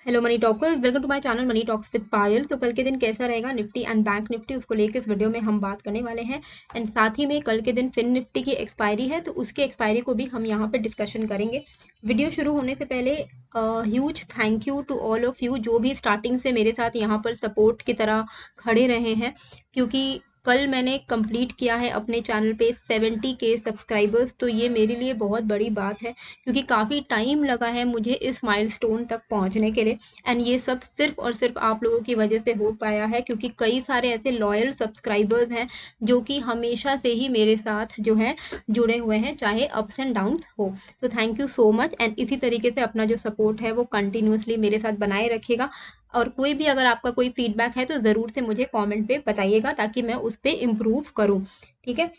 Hello money talkers, welcome to my channel money talks with Payal. तो कल के दिन कैसा रहेगा निफ्टी एंड बैंक निफ्टी, उसको लेकर इस वीडियो में हम बात करने वाले हैं। एंड साथ ही में कल के दिन फिन निफ्टी की एक्सपायरी है, तो उसके एक्सपायरी को भी हम यहाँ पे डिस्कशन करेंगे। वीडियो शुरू होने से पहले huge thank you to all of you जो भी स्टार्टिंग से मेरे साथ यहाँ पर सपोर्ट की तरह खड़े रहे हैं, क्योंकि कल मैंने कंप्लीट किया है अपने चैनल पे 70 के सब्सक्राइबर्स। तो ये मेरे लिए बहुत बड़ी बात है, क्योंकि काफ़ी टाइम लगा है मुझे इस माइलस्टोन तक पहुंचने के लिए। एंड ये सब सिर्फ और सिर्फ आप लोगों की वजह से हो पाया है, क्योंकि कई सारे ऐसे लॉयल सब्सक्राइबर्स हैं जो कि हमेशा से ही मेरे साथ जो है जुड़े हुए हैं, चाहे अप्स एंड डाउन्स हो। तो thank you so much. And इसी तरीके से अपना जो सपोर्ट है वो कंटिन्यूसली मेरे साथ बनाए रखिएगा। और कोई भी अगर आपका कोई फीडबैक है तो ज़रूर से मुझे कमेंट पे बताइएगा, ताकि मैं उस पर इम्प्रूव करूँ। ठीक है।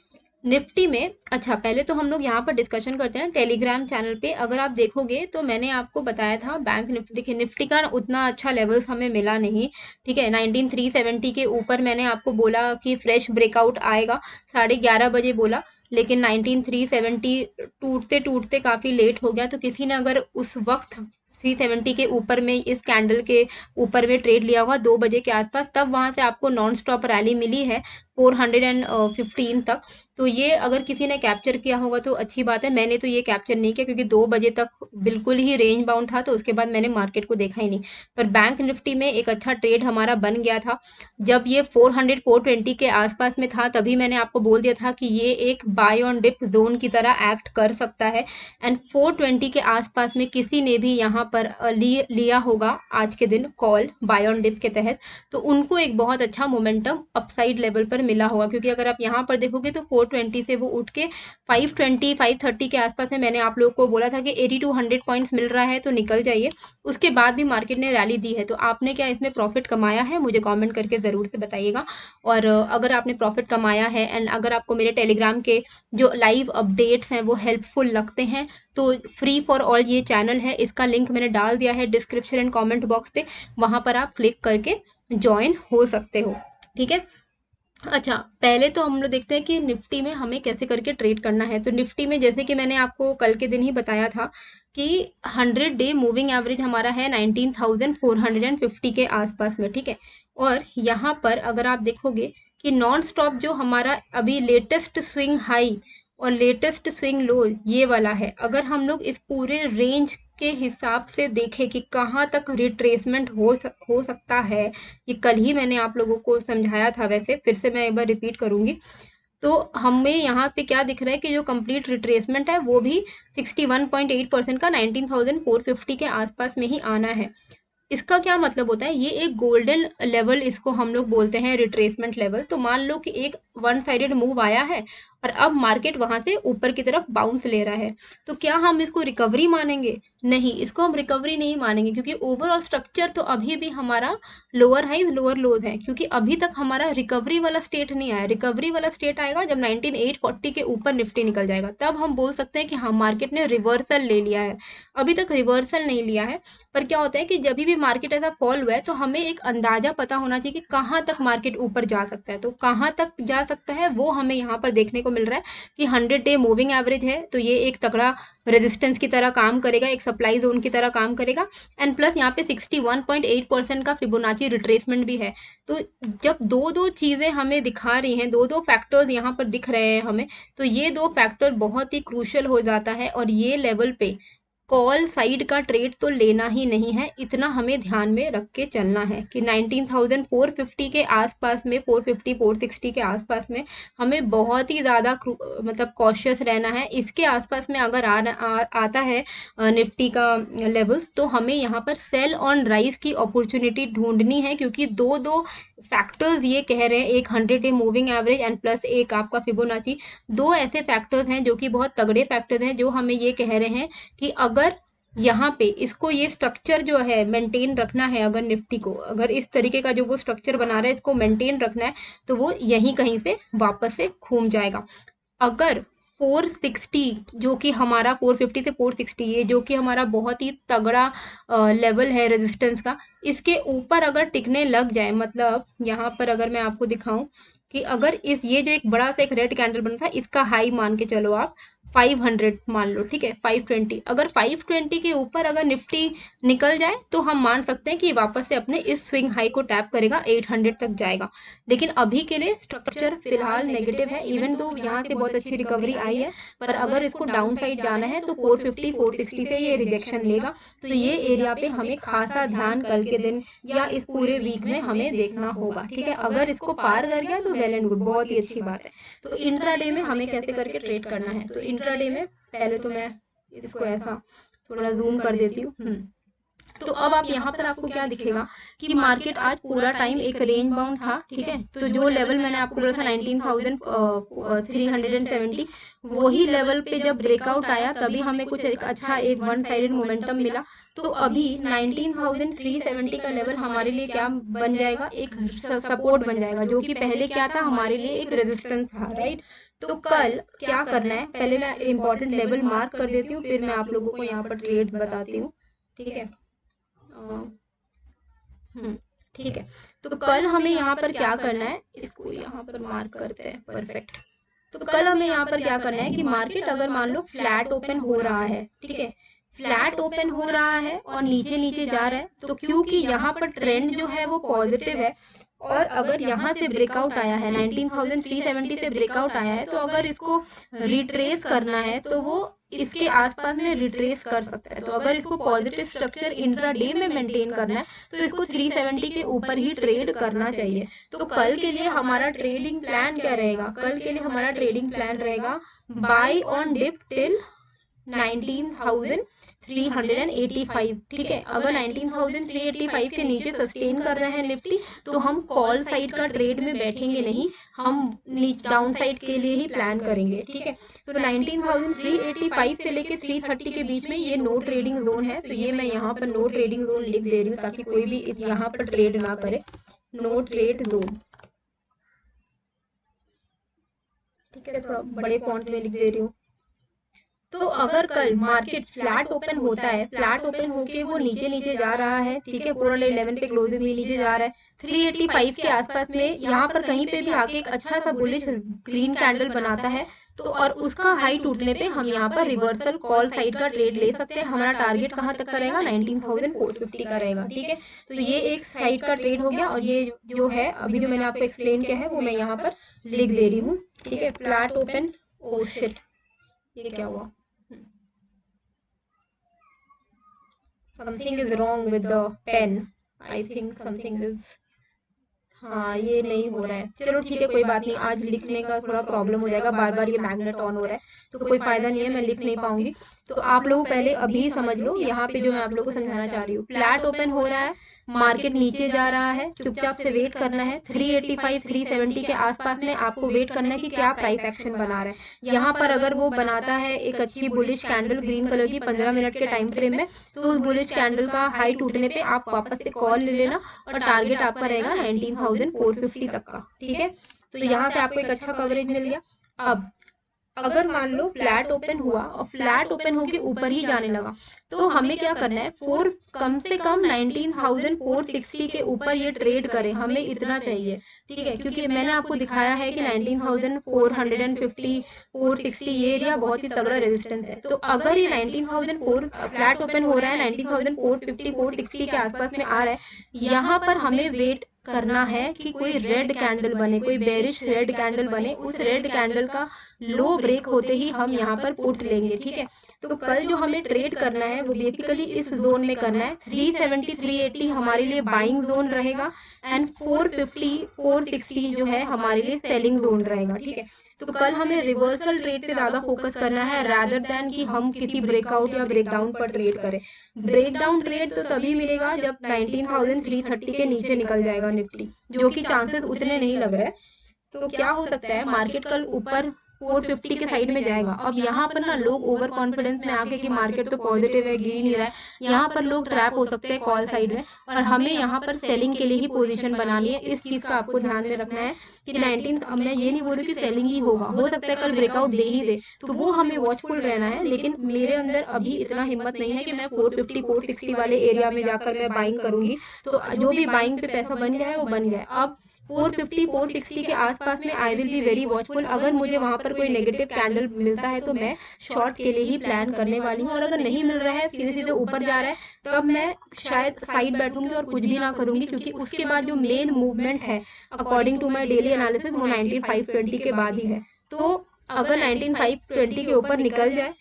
निफ्टी में अच्छा, पहले तो हम लोग यहाँ पर डिस्कशन करते हैं टेलीग्राम चैनल पे। अगर आप देखोगे तो मैंने आपको बताया था बैंक निफ्टी, देखिए निफ्टी का उतना अच्छा लेवल्स हमें मिला नहीं। ठीक है, 19370 के ऊपर मैंने आपको बोला कि फ्रेश ब्रेकआउट आएगा, 11:30 बजे बोला, लेकिन 19370 टूटते टूटते काफ़ी लेट हो गया। तो किसी ने अगर उस वक्त 370 के ऊपर में, इस कैंडल के ऊपर में ट्रेड लिया होगा 2 बजे के आसपास, तब वहां से आपको नॉन स्टॉप रैली मिली है 415 तक। तो ये अगर किसी ने कैप्चर किया होगा तो अच्छी बात है। मैंने तो ये कैप्चर नहीं किया, क्योंकि 2 बजे तक बिल्कुल ही रेंज बाउंड था, तो उसके बाद मैंने मार्केट को देखा ही नहीं। पर बैंक निफ्टी में एक अच्छा ट्रेड हमारा बन गया था। जब ये 420 के आसपास में था, तभी मैंने आपको बोल दिया था कि ये एक बाय ऑन डिप जोन की तरह एक्ट कर सकता है। एंड 420 के आसपास में किसी ने भी यहाँ पर लिया होगा आज के दिन कॉल बाय ऑन डिप के तहत, तो उनको एक बहुत अच्छा मोमेंटम अपसाइड लेवल पर मिला होगा। क्योंकि अगर आप यहाँ पर देखोगे तो 420 से वो उठ के 520 530 के आसपास में मैंने आप लोगों को बोला था कि 80 to 100 पॉइंट्स मिल रहा है तो निकल जाइए। उसके बाद भी मार्केट ने रैली दी है, तो आपने क्या इसमें प्रॉफिट कमाया है, मुझे कमेंट करके ज़रूर से बताइएगा। और अगर आपने प्रॉफिट कमाया है एंड अगर आपको मेरे टेलीग्राम के जो लाइव अपडेट्स हैं वो हेल्पफुल लगते हैं, तो फ्री फॉर ऑल ये चैनल है, इसका लिंक मैंने डाल दिया है डिस्क्रिप्शन एंड कमेंट बॉक्स पे, वहां पर आप क्लिक करके ज्वाइन हो सकते हो। ठीक है। अच्छा, पहले तो हम लोग देखते हैं कि निफ्टी में हमें कैसे करके ट्रेड करना है। तो निफ्टी में जैसे कि मैंने आपको कल के दिन ही बताया था कि 100 डे मूविंग एवरेज हमारा है 19,450 के आसपास में। ठीक है। और यहाँ पर अगर आप देखोगे कि नॉन स्टॉप जो हमारा अभी लेटेस्ट स्विंग हाई और लेटेस्ट स्विंग लो ये वाला है, अगर हम लोग इस पूरे रेंज के हिसाब से देखें कि कहाँ तक रिट्रेसमेंट हो सकता है, ये कल ही मैंने आप लोगों को समझाया था, वैसे फिर से मैं एक बार रिपीट करूंगी। तो हमें यहाँ पे क्या दिख रहा है कि जो कंप्लीट रिट्रेसमेंट है वो भी 61.8% का 19,450 के आसपास में ही आना है। इसका क्या मतलब होता है, ये एक गोल्डन लेवल इसको हम लोग बोलते हैं, रिट्रेसमेंट लेवल। तो मान लो कि एक वन साइडेड मूव आया है और अब मार्केट वहां से ऊपर की तरफ बाउंस ले रहा है, तो क्या हम इसको रिकवरी मानेंगे? नहीं, इसको हम रिकवरी नहीं मानेंगे, क्योंकि ओवरऑल स्ट्रक्चर तो अभी भी हमारा लोअर हाइज लोअर लोज है, क्योंकि अभी तक हमारा रिकवरी वाला स्टेट नहीं आया। रिकवरी वाला स्टेट आएगा जब 19,840 के ऊपर निफ्टी निकल जाएगा, तब हम बोल सकते हैं कि हाँ मार्केट ने रिवर्सल ले लिया है। अभी तक रिवर्सल नहीं लिया है। पर क्या होता है कि जब भी मार्केट ऐसा फॉल हुआ है तो हमें एक अंदाजा पता होना चाहिए कि कहाँ तक मार्केट ऊपर जा सकता है। तो कहाँ तक जा सकता है वो हमें यहाँ पर देखने को मिल रहा है कि 100 डे मूविंग एवरेज है, तो ये एक तगड़ा रेजिस्टेंस की तरह काम करेगा, एक सप्लाई जोन की तरह काम करेगा। एंड प्लस यहाँ पे 61.8% का फिबोनाची रिट्रेसमेंट भी है। तो जब दो दो चीजें हमें दिखा रही हैं, दो दो फैक्टर्स यहाँ पर दिख रहे हैं हमें, तो ये दो फैक्टर बहुत ही क्रूशियल हो जाता है। और ये लेवल पे कॉल साइड का ट्रेड तो लेना ही नहीं है, इतना हमें ध्यान में रख के चलना है कि 19,450 के आसपास में, 450 460 के आसपास में हमें बहुत ही ज़्यादा मतलब कॉशियस रहना है। इसके आसपास में अगर आता है निफ्टी का लेवल्स, तो हमें यहाँ पर सेल ऑन राइज की अपॉर्चुनिटी ढूंढनी है, क्योंकि दो दो फैक्टर्स ये कह रहे हैं, एक 100 day moving average and plus एक आपका फिबोनाची। दो ऐसे फैक्टर्स हैं जो कि बहुत तगड़े फैक्टर्स हैं, जो हमें ये कह रहे हैं कि अगर यहाँ पे इसको, ये स्ट्रक्चर जो है मेंटेन रखना है, अगर निफ्टी को, अगर इस तरीके का जो वो स्ट्रक्चर बना रहा है इसको मेंटेन रखना है, तो वो यहीं कहीं से वापस से घूम जाएगा। अगर 460 जो कि हमारा 450 से 460, ये जो कि हमारा बहुत ही तगड़ा लेवल है रेजिस्टेंस का, इसके ऊपर अगर टिकने लग जाए, मतलब यहाँ पर अगर मैं आपको दिखाऊं कि अगर इस, ये जो एक बड़ा सा एक रेड कैंडल बना था, इसका हाई मान के चलो आप 500 मान लो, ठीक है 520, अगर 520 के ऊपर अगर निफ्टी निकल जाए तो हम मान सकते हैं कि वापस से अपने इस स्विंग हाई को टैप करेगा, 800 तक जाएगा। लेकिन अभी के लिए स्ट्रक्चर फिलहाल नेगेटिव है, इवन तो यहाँ से बहुत अच्छी रिकवरी आई है, पर अगर इसको डाउन साइड जाना है तो 450 460 से ये रिजेक्शन लेगा। तो ये एरिया पे हमें खासा ध्यान कल के दिन या इस पूरे वीक में हमें देखना होगा, ठीक है। अगर इसको पार कर गया तो वेल एंड गुड, बहुत ही अच्छी बात है। तो इंट्राडे में हमें कैसे करके ट्रेड करना है, तो इंट्राडे में पहले तो मैं इसको ऐसा थोड़ा जूम कर देती हूँ। तो अब आप यहाँ पर आपको क्या दिखेगा कि मार्केट आज पूरा टाइम एक रेंज बाउंड था, ठीक है। तो जो लेवल मैंने आपको बोला था 19,370, वही लेवल पे जब ब्रेकआउट आया तभी हमें कुछ एक अच्छा एक वन साइडेड मोमेंटम मिला। तो अभी 19,370 का लेवल हमारे लिए क्या बन जाएगा, एक सपोर्ट बन जाएगा, जो कि पहले क्या था हमारे लिए एक रेजिस्टेंस था, राइट। तो कल क्या करना है, पहले मैं इंपॉर्टेंट लेवल मार्क कर देती हूँ, फिर मैं आप लोगों को यहाँ पर ट्रेड बताती हूँ, ठीक है। ठीक है। तो कल हमें यहाँ पर क्या करना है, इसको यहाँ पर मार्क करते हैं, परफेक्ट। तो कल हमें यहाँ पर क्या करना है कि मार्केट अगर मान लो फ्लैट ओपन हो रहा है, ठीक है, फ्लैट ओपन हो रहा है और नीचे नीचे जा रहा है, तो क्योंकि यहाँ पर ट्रेंड जो है वो पॉजिटिव है, और अगर यहाँ से ब्रेकआउट आया है 19,370 से ब्रेकआउट आया है, तो अगर इसको रिट्रेस करना है तो वो इसके आसपास में रिट्रेस कर सकता है। तो अगर इसको पॉजिटिव स्ट्रक्चर इंट्राडे में मेंटेन करना है तो इसको 370 के ऊपर ही ट्रेड करना चाहिए। तो कल के लिए हमारा ट्रेडिंग प्लान क्या रहेगा, कल के लिए हमारा ट्रेडिंग प्लान रहेगा बाय ऑन डिप टिल 19,385, ठीक है। अगर 19,385 के नीचे सस्टेन कर रहे हैं निफ्टी तो हम कॉल साइड का ट्रेड में बैठेंगे नहीं, हम डाउन साइड के लिए ही प्लान करेंगे, ठीक है। तो 19,385 से लेके 330 के बीच में ये नो ट्रेडिंग जोन है, तो ये मैं यहाँ पर नो ट्रेडिंग जोन लिख दे रही हूँ ताकि कोई भी यहाँ पर ट्रेड ना करे, नो ट्रेड जोन, ठीक है। थोड़ा बड़े फॉन्ट में लिख दे रही हूँ। तो अगर कल मार्केट फ्लैट ओपन होता है, फ्लैट ओपन होके वो नीचे नीचे जा रहा है, ठीक है, पूरा 11 पे क्लोजिंग में नीचे जा रहा है, 385 के आसपास में यहाँ पर कहीं पे भी आके एक अच्छा सा बुलिश ग्रीन कैंडल बनाता है, तो और उसका हाई टूटने पे हम यहाँ पर रिवर्सल कॉल साइड का ट्रेड ले सकते हैं। हमारा टारगेट कहाँ तक का रहेगा, 19,450 का रहेगा, ठीक है। तो ये एक साइड का ट्रेड हो गया, और ये जो है अभी जो मैंने आपको एक्सप्लेन किया है वो मैं यहाँ पर लिख दे रही हूँ, ठीक है। फ्लैट ओपन, ओ शिट, ये क्या हुआ, something is wrong with the pen, I think something is, हाँ ये नहीं हो रहा है, चलो ठीक है कोई बात नहीं, आज लिखने का थोड़ा प्रॉब्लम हो जाएगा, बार बार ये मैग्नेट ऑन हो रहा है तो कोई फायदा नहीं है, मैं लिख नहीं पाऊंगी। तो आप लोग पहले अभी समझ लो यहाँ पे जो मैं आप लोगों को समझाना चाह रही हूँ, फ्लैट ओपन हो रहा है, मार्केट नीचे जा रहा है, चुपचाप से वेट करना है, 385 370 के आसपास में आपको वेट करना है कि क्या प्राइस एक्शन बना रहा है। यहाँ पर अगर वो बनाता है एक अच्छी बुलिश कैंडल ग्रीन कलर की 15 मिनट के टाइम फ्रेम में, तो उस बुलिश कैंडल का हाई टूटने पे आप वापस से कॉल ले लेना, और टारगेट आपका रहेगा 19,450 तक का, ठीक है। तो यहाँ से आपको एक अच्छा कवरेज मिल गया। अब अगर मान लो फ्लैट ओपन हुआ और फ्लैट ओपन होके ऊपर ही जाने लगा, तो हमें क्या करना है, कम से कम 19,460 के ऊपर ये ट्रेड करे, हमें इतना चाहिए, ठीक है। क्योंकि मैंने आपको दिखाया है कि 19,450 460 ये एरिया बहुत ही तगड़ा रेजिस्टेंस है। तो अगर ये 19,004 फ्लैट ओपन हो रहा है, 19,450 460 के आसपास में आ रहा है, यहाँ पर हमें वेट करना है कि कोई रेड कैंडल बने, कोई बेरिश रेड कैंडल बने, उस रेड कैंडल का लो ब्रेक होते ही हम यहाँ पर पुट लेंगे, ठीक है। तो कल जो हमें ट्रेड करना है वो बेसिकली इस जोन में करना है, 370 380 हमारे लिए बाइंग जोन रहेगा, एंड 450 460 जो है हमारे लिए सेलिंग जोन रहेगा, ठीक है। तो कल हमें रिवर्सल ट्रेड पे ज्यादा फोकस करना है रादर देन कि हम किसी ब्रेकआउट या ब्रेकडाउन पर ट्रेड करें। ब्रेकडाउन ट्रेड तो तभी मिलेगा जब 19,330 के नीचे निकल जाएगा निफ्टी, जो कि चांसेस उतने नहीं लग रहे। तो क्या हो सकता है, मार्केट कल ऊपर 450 के साइड में जाएगा। अब यहाँ पर ना लोग ओवर कॉन्फिडेंस में आके कि मार्केट तो पॉजिटिव है, गिर नहीं रहा है, यहाँ पर लोग ट्रैप हो सकते हैं कॉल साइड में, और हमें यहाँ पर सेलिंग के लिए ही पोजीशन बनानी है। इस चीज का आपको ध्यान में रखना है कि 19, अब मैं ये नहीं बोल रही कि सेलिंग ही होगा, हो सकता है कल ब्रेकआउट दे ही दे, तो वो हमें वॉचफुल रहना है। लेकिन मेरे अंदर अभी इतना हिम्मत नहीं है कि मैं 450 460 वाले एरिया में जाकर मैं बाइंग करूंगी। तो जो भी बाइंग पे पैसा बन गया है वो बन गया है। अब 450 460 के आसपास में I will be very watchful. अगर मुझे वहाँ पर कोई नेगेटिव कैंडल मिलता है तो मैं शॉर्ट के लिए ही प्लान करने वाली हूँ, और अगर नहीं मिल रहा है, सीधे सीधे ऊपर जा रहा है, तब मैं शायद साइड बैठूंगी और कुछ भी ना करूंगी, क्योंकि उसके बाद जो मेन मूवमेंट है according to my daily analysis वो 19,520 के बाद ही है। तो अगर 19,520 के ऊपर निकल जाए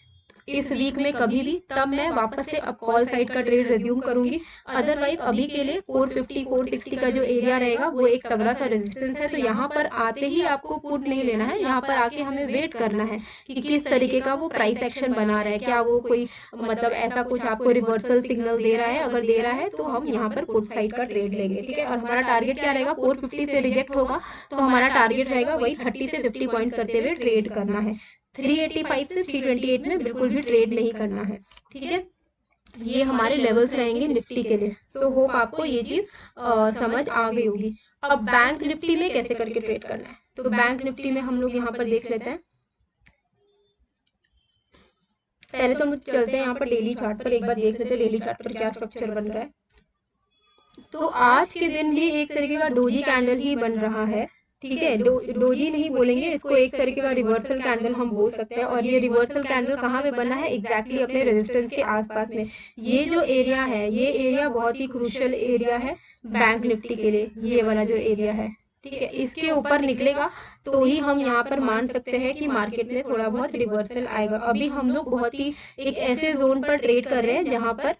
इस वीक में कभी भी, तब मैं वापस से अब कॉल साइड का ट्रेड रिज्यूम करूंगी। अदरवाइज अभी के लिए 450 460 का जो एरिया रहेगा वो एक तगड़ा सा रेजिस्टेंस है। तो यहाँ पर आते ही आपको पुट नहीं लेना है, यहाँ पर आके हमें वेट करना है कि किस तरीके का वो प्राइस एक्शन बना रहा है, क्या वो कोई मतलब ऐसा कुछ आपको रिवर्सल सिग्नल दे रहा है। अगर दे रहा है तो हम यहाँ पर पुट साइड का ट्रेड लेंगे, ठीक है। और हमारा टारगेट क्या रहेगा, 450 से रिजेक्ट होगा तो हमारा टारगेट रहेगा वही 30 से 50 पॉइंट करते हुए ट्रेड करना है। 385 से 328 में बिल्कुल भी ट्रेड नहीं करना है, ठीक है। ये हमारे लेवल्स रहेंगे निफ्टी के लिए। सो होप आपको ये चीज समझ आ गई होगी। अब बैंक निफ्टी में कैसे करके ट्रेड करना है, तो बैंक निफ्टी में हम लोग यहाँ पर देख लेते हैं। पहले तो हम चलते हैं यहाँ पर डेली चार्ट पर, एक बार देख लेते हैं डेली चार्ट पर क्या स्ट्रक्चर बन रहा है। तो आज के दिन भी एक तरीके का डोजी कैंडल ही बन रहा है, ठीक है। डोजी नहीं बोलेंगे इसको, एक तरीके का रिवर्सल कैंडल हम बोल सकते हैं। और ये रिवर्सल कैंडल कहाँ पे बना है, एग्जैक्टली अपने रेजिस्टेंस के आसपास में। ये जो एरिया है, ये एरिया बहुत ही क्रूशियल एरिया है बैंक निफ्टी के लिए, ये वाला जो एरिया है, ठीक है। इसके ऊपर निकलेगा तो ही हम यहाँ पर मान सकते हैं कि मार्केट में थोड़ा बहुत रिवर्सल आएगा। अभी हम लोग बहुत ही एक ऐसे जोन पर ट्रेड कर रहे हैं जहाँ पर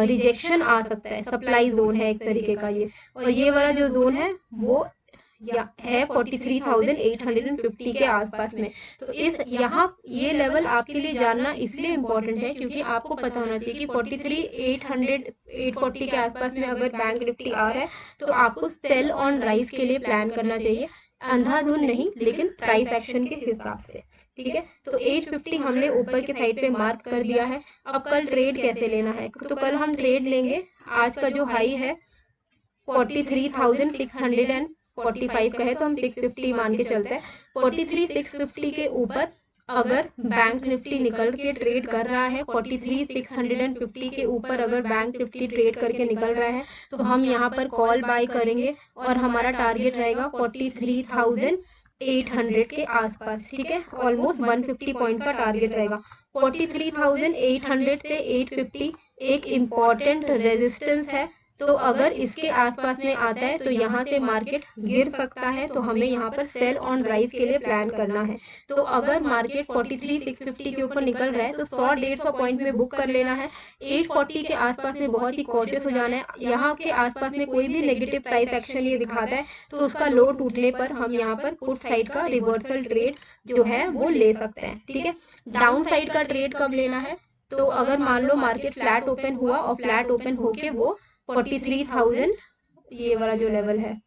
रिजेक्शन आ सकता है, सप्लाई जोन है एक तरीके का ये। और ये वाला जो जोन है वो या है 43,850 के आसपास में। तो इस यहाँ ये लेवल आपके लिए जानना इसलिए इम्पोर्टेंट है क्योंकि आपको पता होना चाहिए कि 43,800 840 के आसपास में अगर बैंक निफ्टी आ रहा है तो आपको सेल ऑन राइज के लिए प्लान करना चाहिए, अंधाधुन नहीं लेकिन प्राइस एक्शन के हिसाब से, ठीक है। तो 850 हमने ऊपर के साइड पे मार्क कर दिया है। अब कल ट्रेड कैसे लेना है, तो कल हम ट्रेड लेंगे, आज का जो हाई है 43,645 का है तो हम 650 मान के चलते हैं। 43,650 के ऊपर अगर बैंक निफ्टी निकल के ट्रेड कर रहा है, 43,650 के ऊपर अगर बैंक निफ्टी ट्रेड करके निकल रहा है तो हम यहाँ पर कॉल बाय करेंगे और हमारा टारगेट रहेगा 43,800 के आसपास, ठीक है। ऑलमोस्ट 150 पॉइंट का टारगेट रहेगा। 43,800 से 850 एक इम्पॉर्टेंट रेजिस्टेंस है, तो अगर इसके आसपास में आता है तो यहाँ से मार्केट गिर सकता है, तो हमें यहाँ पर सेल ऑन राइज के लिए प्लान करना है। तो अगर मार्केट 43,650 के ऊपर निकल रहा है तो 100-150 पॉइंट में बुक कर लेना है। 840 के आसपास में बहुत ही कॉशियस हो जाना है। यहाँ के आसपास में कोई भी नेगेटिव प्राइस एक्शन ये दिखाता है तो उसका लो टूटने पर हम यहाँ पर पुट साइड का रिवर्सल ट्रेड जो है वो ले सकते हैं, ठीक है। डाउन साइड का ट्रेड कब लेना है, तो अगर मान लो मार्केट फ्लैट ओपन हुआ और फ्लैट ओपन होके वो 43,000 ये वाला जो लेवल है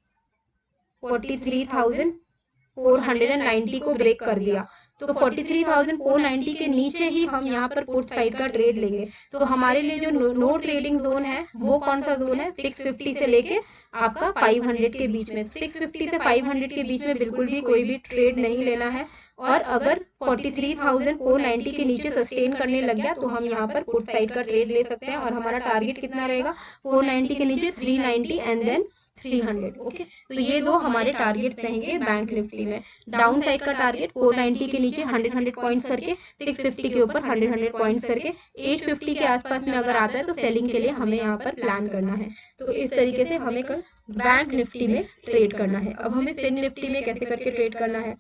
43,490 को ब्रेक कर दिया तो 43,490 के नीचे ही हम यहाँ पर पुट साइड का ट्रेड लेंगे। तो हमारे लिए जो नो ट्रेडिंग जोन है वो कौन सा जोन है, 650 से लेके आपका 500 के बीच में। 650 से 500 के बीच में बिल्कुल भी कोई भी ट्रेड नहीं लेना है। और अगर 43,490 के नीचे सस्टेन करने लग गया तो हम यहाँ पर पुट साइड का ट्रेड ले सकते हैं। और हमारा टारगेट कितना रहेगा, 490 के नीचे 390 एंड देन 300, ओके। तो ये दो हमारे टारगेट्स रहेंगे बैंक निफ्टी में। डाउन साइड का टारगेट 490 के नीचे 100 पॉइंट्स करके, 650 के ऊपर 100 पॉइंट्स करके, 850 के आसपास में अगर आता है तो सेलिंग के लिए हमें यहाँ पर प्लान करना है। तो इस तरीके से हमें कल बैंक निफ्टी में ट्रेड करना है। अब हमें फिन निफ्टी में कैसे करके ट्रेड करना है,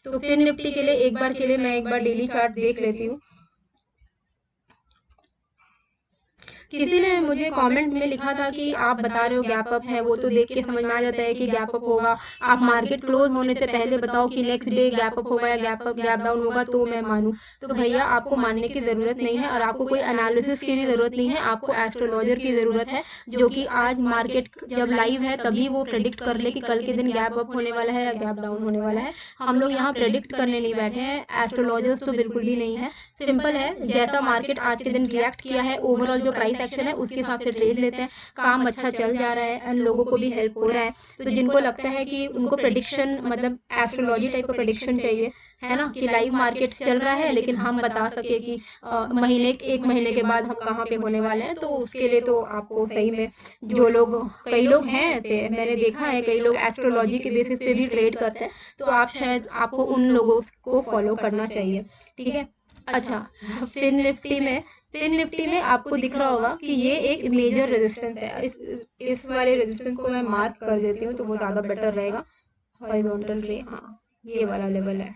तो फिन निफ्टी के लिए एक बार डेली चार्ट देख लेती हूँ। किसी ने मुझे कमेंट में लिखा था कि आप बता रहे हो गैप अप है, वो तो देख के समझ में आ जाता है कि गैप अप होगा, आप मार्केट क्लोज होने से पहले बताओ कि नेक्स्ट डे गैप अप होगा या गैप डाउन होगा तो मैं मानूं। तो भैया आपको मानने की ज़रूरत नहीं है और आपको कोई एनालिसिस की भी ज़रूरत नहीं है, आपको एस्ट्रोलॉजर की ज़रूरत है जो कि आज मार्केट जब लाइव है तभी वो प्रेडिक्ट कर ले कि कल के दिन गैप अप होने वाला है या गैप डाउन होने वाला है। हम लोग यहाँ प्रेडिक्ट करने नहीं बैठे हैं, एस्ट्रोलॉजर्स तो बिल्कुल भी नहीं है। सिंपल है, जैसा मार्केट आज के दिन रिएक्ट किया है, ओवरऑल जो प्राइस सेक्शन है उसके हिसाब से ट्रेड लेते हैं, काम अच्छा चल जा रहा है एंड लोगों को भी हेल्प हो रहा है। तो जिनको लगता है कि उनको प्रेडिक्शन मतलब एस्ट्रोलॉजी टाइप का प्रेडिक्शन चाहिए, है ना, कि लाइव मार्केट चल रहा है लेकिन हम बता सके कि एक महीने के बाद हम कहाँ पे होने वाले हैं, तो उसके लिए तो आपको सही में जो लोग, कई लोग हैं ऐसे, मैंने देखा है कई लोग एस्ट्रोलॉजी के बेसिस पे भी ट्रेड करते हैं, तो आप शायद आपको उन लोगों को फॉलो करना चाहिए, ठीक है। अच्छा, फिन निफ्टी में आपको दिख रहा होगा कि ये एक मेजर रेजिस्टेंस है। इस वाले रेजिस्टेंस को मैं मार्क कर देती हूँ तो वो ज़्यादा बेटर रहेगा। हॉरिजॉन्टल रे, हाँ ये वाला लेवल है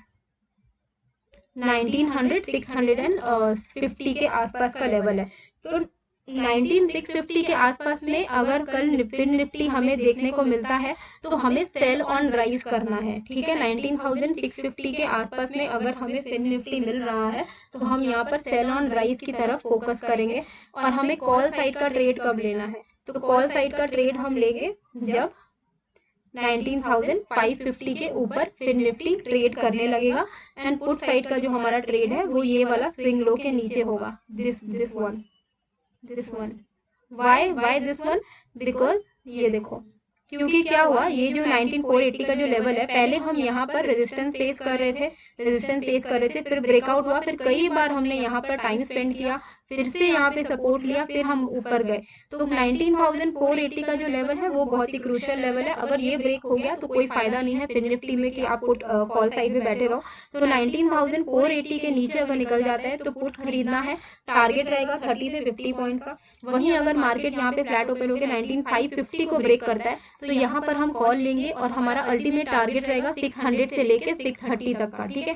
1900 650 के आसपास का लेवल है। तो 19650 के आसपास में अगर कल फिन निफ्टी हमें देखने को मिलता है तो हमें सेल ऑन राइज करना है, ठीक है। 19650 के आसपास में अगर हमें फिन निफ्टी मिल रहा है तो हम यहाँ पर सेल ऑन राइज की तरफ फोकस करेंगे। और हमें कॉल साइड का ट्रेड कब लेना है, तो कॉल साइड का ट्रेड हम लेंगे जब 19,550 के ऊपर फिन निफ्टी ट्रेड करने लगेगा। एंड पुट साइड का जो हमारा ट्रेड है वो ये वाला स्विंग लो के नीचे होगा, this one. Why this one? Because ये देखो, क्योंकि क्या हुआ, ये जो 19480 का जो लेवल है, पहले हम यहाँ पर रेजिस्टेंस फेस कर रहे थे, फिर ब्रेकआउट हुआ, फिर कई बार हमने यहाँ पर टाइम स्पेंड किया, फिर से यहाँ पे सपोर्ट लिया, फिर हम ऊपर गए। तो 19480 का जो लेवल है वो बहुत ही क्रूशियल लेवल है। अगर ये ब्रेक हो गया तो कोई फायदा नहीं है फिन निफ्टी में कि आप पुट कॉल साइड में बैठे रहो। तो 19480 के नीचे अगर निकल जाता है तो पुट खरीदना है, टारगेट रहेगा 30 से 50 पॉइंट का। वहीं अगर मार्केट यहाँ पे फ्लैट ओपन होकर 19550 को ब्रेक करता है तो यहाँ पर हम कॉल लेंगे और हमारा अल्टीमेट टारगेट रहेगा 600 से लेके 630 तक का, ठीक है।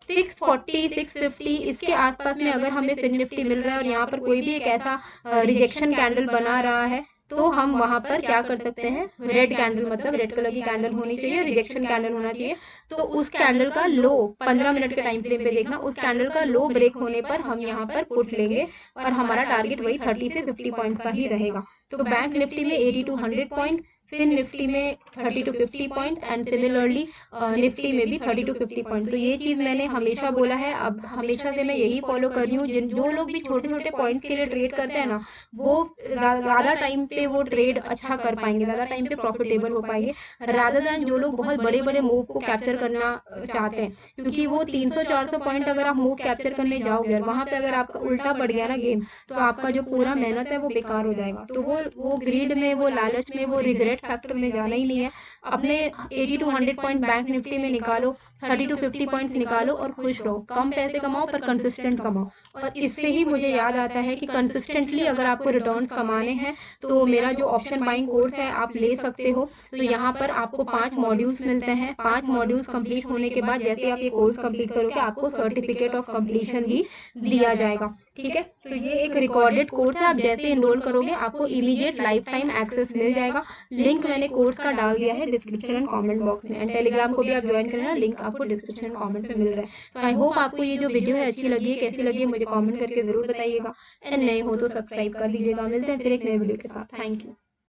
640 650 इसके आसपास में अगर हमें फिन निफ्टी मिल रहा है और यहाँ पर कोई भी एक ऐसा रिजेक्शन कैंडल बना रहा है तो हम वहां पर क्या कर सकते हैं, रेड कैंडल, मतलब रेड कलर की कैंडल होनी चाहिए, रिजेक्शन कैंडल होना चाहिए। तो उस कैंडल का लो 15 मिनट के टाइम फ्रेम पे देखना, उस कैंडल का लो ब्रेक होने पर हम यहाँ पर पुट लेंगे और हमारा टारगेट वही 30 से 50 पॉइंट का ही रहेगा। तो बैंक निफ्टी में 80 to 100 पॉइंट, फिन निफ्टी में 30 to 50 point and similarly Nifty में भी 30 to 50 पॉइंट। तो ये चीज़ मैंने हमेशा बोला है, अब हमेशा से मैं यही फॉलो कर रही हूँ। जो लोग भी छोटे छोटे पॉइंट्स के लिए ट्रेड करते हैं ना, वो ज़्यादा टाइम पे वो ट्रेड अच्छा कर पाएंगे, ज़्यादा टाइम पे प्रॉफिटेबल हो पाएंगे, रादर दैन जो लोग बहुत बड़े बड़े मूव को कैप्चर करना चाहते हैं। क्योंकि वो 300-400 पॉइंट अगर आप मूव कैप्चर करने जाओगे और वहाँ पे अगर आपका उल्टा पड़ गया ना गेम, तो आपका जो पूरा मेहनत है वो बेकार हो जाएगा। तो वो ग्रीड में, वो लालच में, वो रिग्रेट फैक्टर में जाना ही नहीं है। अपने 80 to 100 पॉइंट बैंक निफ्टी में निकालो, 30 to 50 पॉइंट्स निकालो और खुश रहो। कम पैसे कमाओ पर कंसिस्टेंट कमाओ। और इससे ही मुझे याद आता है कि कंसिस्टेंटली अगर आपको रिटर्न्स कमाने हैं तो मेरा जो ऑप्शन बाइंग कोर्स है आप ले सकते हो। तो यहाँ पर आपको 5 मॉड्यूल्स मिलते हैं। 5 मॉड्यूल्स कंप्लीट होने के बाद जैसे आप ये कोर्स कंप्लीट करोगे आपको सर्टिफिकेट ऑफ कंप्लीशन भी दिया जाएगा, ठीक है। तो ये एक रिकॉर्डेड कोर्स है, आप जैसे इनरोल करोगे आपको इमीडिएट लाइफ टाइम एक्सेस मिल जाएगा। लिंक मैंने कोर्स का डाल दिया है डिस्क्रिप्शन एंड कमेंट बॉक्स में, एंड टेलीग्राम को भी आप ज्वाइन करना, लिंक आपको डिस्क्रिप्शन एंड कमेंट में मिल रहा है। तो आई होप आपको ये जो वीडियो है अच्छी लगी है, कैसी लगी है मुझे कमेंट करके जरूर बताइएगा। एंड नए हो तो सब्सक्राइब कर दीजिएगा। मिलते हैं फिर एक नए वीडियो के साथ। Thank you.